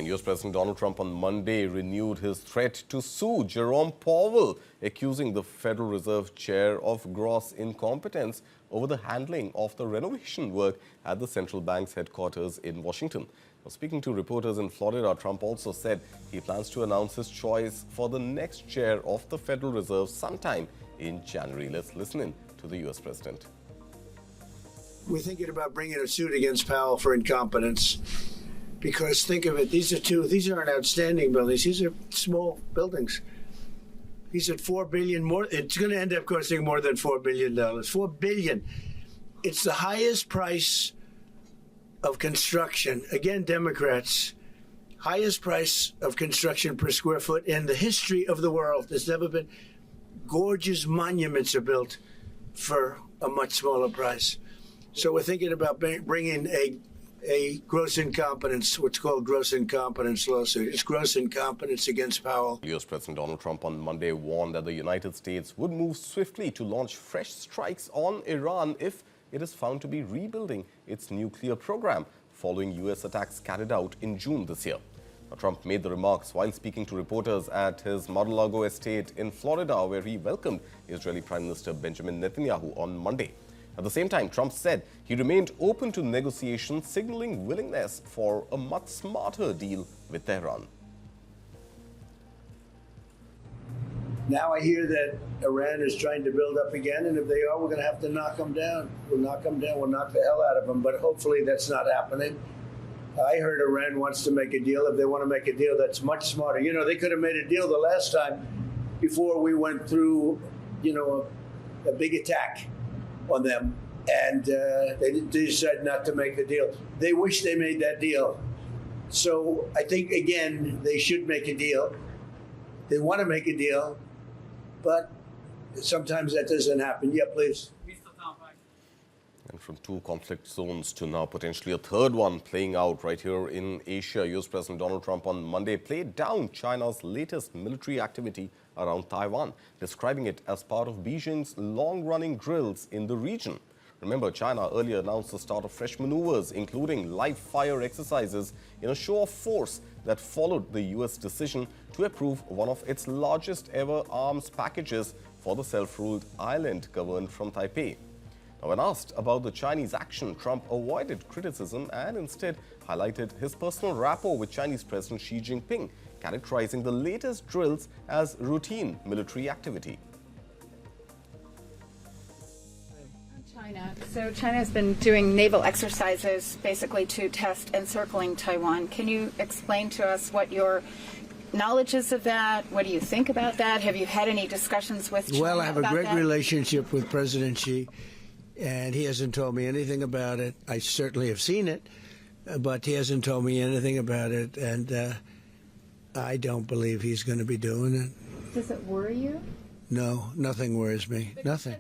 U.S. President Donald Trump on Monday renewed his threat to sue Jerome Powell, accusing the Federal Reserve Chair of gross incompetence over the handling of the renovation work at the central bank's headquarters in Washington. Now, speaking to reporters in Florida, Trump also said he plans to announce his choice for the next chair of the Federal Reserve sometime in January. Let's listen in to the U.S. President. We're thinking about bringing a suit against Powell for incompetence. Because think of it, these aren't outstanding buildings. These are small buildings. These are $4 billion more. It's going to end up costing more than $4 billion. $4 billion. It's the highest price of construction. Again, Democrats, highest price of construction per square foot in the history of the world. There's never been. Gorgeous monuments are built for a much smaller price. So we're thinking about bringing a gross incompetence, what's called gross incompetence lawsuit. It's gross incompetence against Powell. U.S. President Donald Trump on Monday warned that the United States would move swiftly to launch fresh strikes on Iran if it is found to be rebuilding its nuclear program following U.S. attacks carried out in June this year. Now, Trump made the remarks while speaking to reporters at his Mar-a-Lago estate in Florida, where he welcomed Israeli Prime Minister Benjamin Netanyahu on Monday. At the same time, Trump said he remained open to negotiations, signaling willingness for a much smarter deal with Tehran. Now I hear that Iran is trying to build up again, and if they are, we're going to have to knock them down. We'll knock them down. We'll knock the hell out of them, but hopefully that's not happening. I heard Iran wants to make a deal. If they want to make a deal, that's much smarter. You know, they could have made a deal the last time before we went through, a big attack on them, and they decided not to make the deal. They wish they made that deal. So I think, again, they should make a deal. They want to make a deal, but sometimes that doesn't happen. Yeah, please. And from two conflict zones to now potentially a third one playing out right here in Asia, U.S. President Donald Trump on Monday played down China's latest military activity around Taiwan, describing it as part of Beijing's long-running drills in the region. Remember, China earlier announced the start of fresh maneuvers, including live-fire exercises in a show of force that followed the U.S. decision to approve one of its largest-ever arms packages for the self-ruled island governed from Taipei. Now, when asked about the Chinese action, Trump avoided criticism and instead highlighted his personal rapport with Chinese President Xi Jinping, characterizing the latest drills as routine military activity. So China has been doing naval exercises basically to test encircling Taiwan. Can you explain to us what your knowledge is of that? What do you think about that? Have you had any discussions with China? Well, I have a great that? relationship with President Xi, and he hasn't told me anything about it. I certainly have seen it, but he hasn't told me anything about it, and I don't believe he's going to be doing it. Does it worry you? No, nothing worries me. Nothing.